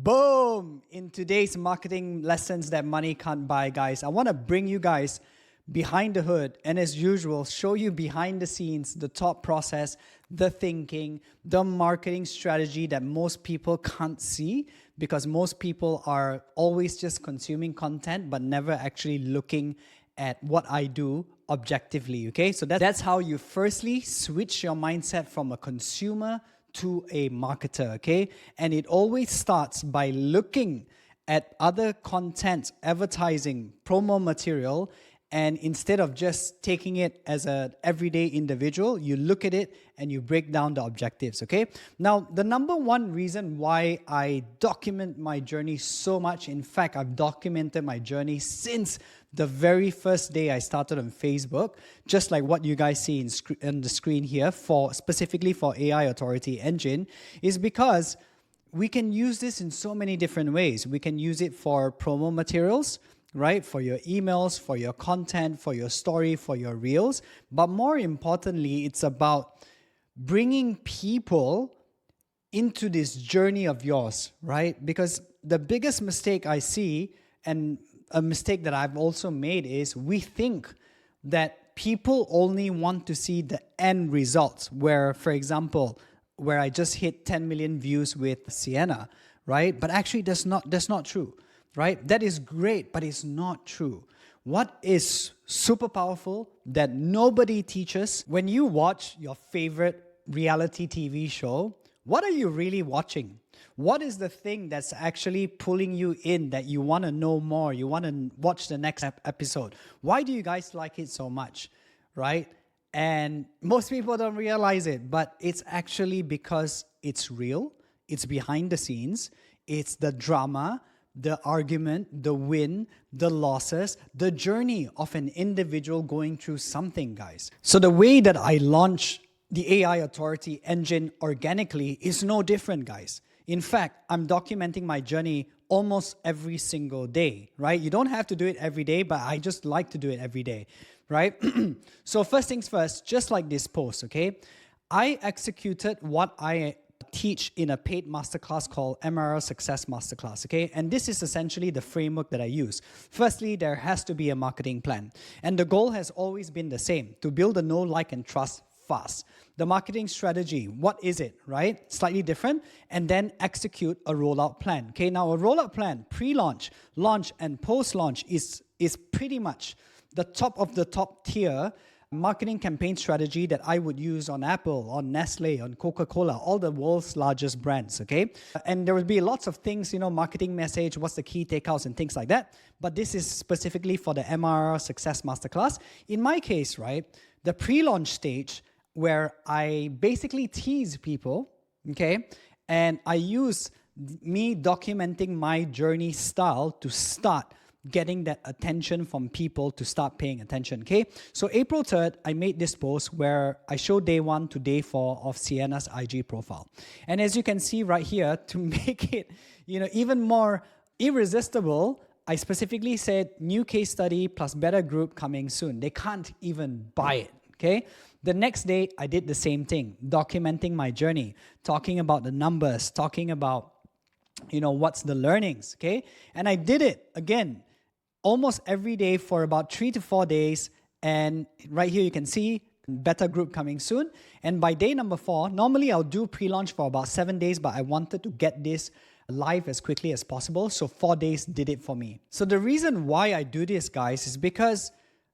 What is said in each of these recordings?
Boom! In today's marketing lessons that money can't buy, guys, I want to bring you guys behind the hood and, as usual, show you behind the scenes, the thought process, the thinking, the marketing strategy that most people can't see because most people are always just consuming content but never actually looking at what I do objectively, okay? So that's how you firstly switch your mindset from a consumer to a marketer, okay? And it always starts by looking at other content, advertising, promo material, and instead of just taking it as an everyday individual, you look at it and you break down the objectives, okay? Now, the number one reason why I document my journey so much, in fact, I've documented my journey since the very first day I started on Facebook, just like what you guys see on the screen here, specifically for AI Authority Engine, is because we can use this in so many different ways. We can use it for promo materials, right? For your emails, for your content, for your story, for your reels. But more importantly, it's about bringing people into this journey of yours, right? Because the biggest mistake I see, and a mistake that I've also made, is we think that people only want to see the end results, where, for example, where I just hit 10 million views with Sienna, right? But actually that's not true, right? That is great, but it's not true. What is super powerful that nobody teaches, when you watch your favorite reality TV show, what are you really watching? What is the thing that's actually pulling you in, that you want to know more? You want to watch the next episode. Why do you guys like it so much, right? And most people don't realize it, but it's actually because it's real. It's behind the scenes. It's the drama, the argument, the win, the losses, the journey of an individual going through something, guys. So the way that I launch the AI Authority Engine organically is no different, guys. In fact, I'm documenting my journey almost every single day, right? You don't have to do it every day, but I just like to do it every day, right? So first things first, just like this post, okay? I executed what I teach in a paid masterclass called MRR Success Masterclass, okay? And this is essentially the framework that I use. Firstly, there has to be a marketing plan. And the goal has always been the same, to build a know, like, and trust fast. The marketing strategy, what is it, right? Slightly different. And then execute a rollout plan. Okay, now a rollout plan, pre-launch, launch, and post-launch is pretty much the top of the top tier marketing campaign strategy that I would use on Apple, on Nestlé, on Coca-Cola, all the world's largest brands, okay? And there will be lots of things, marketing message, what's the key takeouts and things like that. But this is specifically for the MRR Success Masterclass. In my case, right, the pre-launch stage, where I basically tease people, okay? And I use me documenting my journey style to start getting that attention from people to start paying attention, okay? So April 3rd, I made this post where I show day 1 to day 4 of Sienna's IG profile. And as you can see right here, to make it, even more irresistible, I specifically said new case study plus better group coming soon. They can't even buy it, okay? The next day, I did the same thing, documenting my journey, talking about the numbers, talking about, what's the learnings, okay? And I did it, again, almost every day for about 3 to 4 days. And right here, you can see beta group coming soon. And by day number 4, normally I'll do pre-launch for about 7 days, but I wanted to get this live as quickly as possible. So 4 days did it for me. So the reason why I do this, guys, is because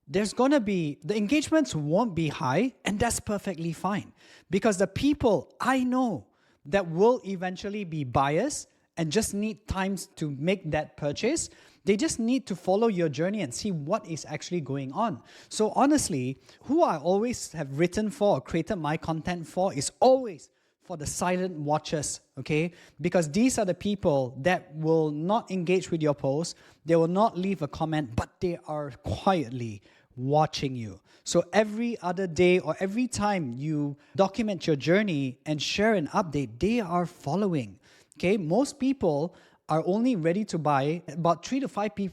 the engagements won't be high, and that's perfectly fine. Because the people I know that will eventually be buyers and just need times to make that purchase, they just need to follow your journey and see what is actually going on. So honestly, who I always have written for or created my content for is always for the silent watchers, okay? Because these are the people that will not engage with your post, they will not leave a comment, but they are quietly watching you. So every other day or every time you document your journey and share an update, they are following, okay? Most people are only ready to buy, about 3 to 5%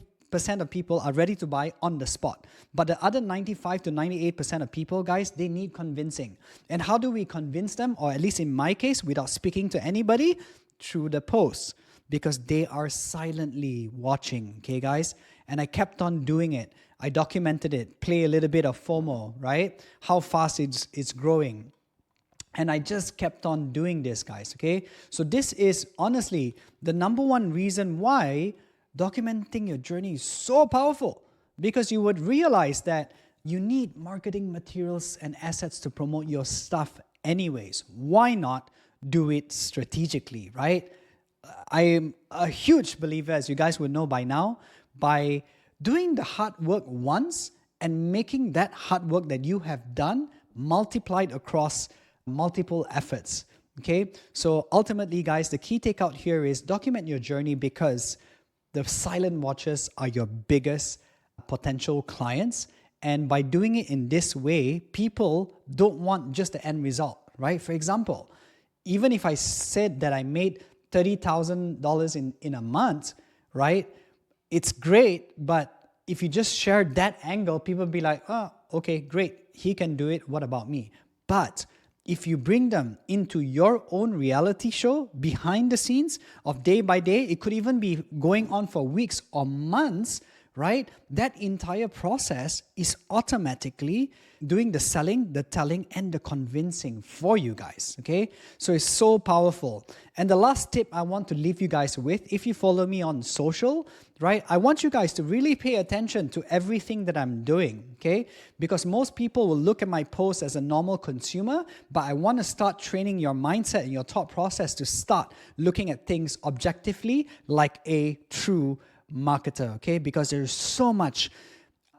of people are ready to buy on the spot. But the other 95 to 98% of people, guys, they need convincing. And how do we convince them? Or at least in my case, without speaking to anybody, through the posts. because they are silently watching, okay, guys? And I kept on doing it. I documented it, play a little bit of FOMO, right? How fast it's growing. And I just kept on doing this, guys, okay? So this is honestly the number one reason why documenting your journey is so powerful, because you would realize that you need marketing materials and assets to promote your stuff anyways. Why not do it strategically, right? I am a huge believer, as you guys would know by now, by doing the hard work once and making that hard work that you have done multiplied across multiple efforts. Okay, so ultimately, guys, the key takeout here is document your journey, because the silent watchers are your biggest potential clients. And by doing it in this way, people don't want just the end result, right? For example, even if I said that I made $30,000 in a month, right? It's great, but if you just share that angle, people will be like, oh, okay, great, he can do it, what about me? But if you bring them into your own reality show behind the scenes of day by day, it could even be going on for weeks or months, right? That entire process is automatically doing the selling, the telling, and the convincing for you guys, okay? So it's so powerful. And the last tip I want to leave you guys with, if you follow me on social, right, I want you guys to really pay attention to everything that I'm doing, okay? Because most people will look at my posts as a normal consumer, but I want to start training your mindset and your thought process to start looking at things objectively like a true marketer, okay? Because there's so much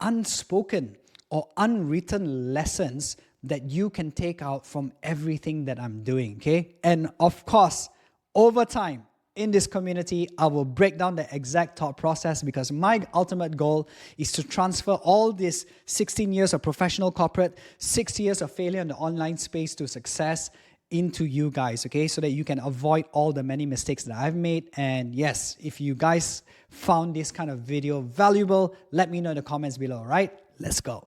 unspoken or unwritten lessons that you can take out from everything that I'm doing, okay? And of course, over time, in this community, I will break down the exact thought process, because my ultimate goal is to transfer all this 16 years of professional corporate, 6 years of failure in the online space to success into you guys, okay? So that you can avoid all the many mistakes that I've made. And yes, if you guys found this kind of video valuable, let me know in the comments below, all right? Let's go.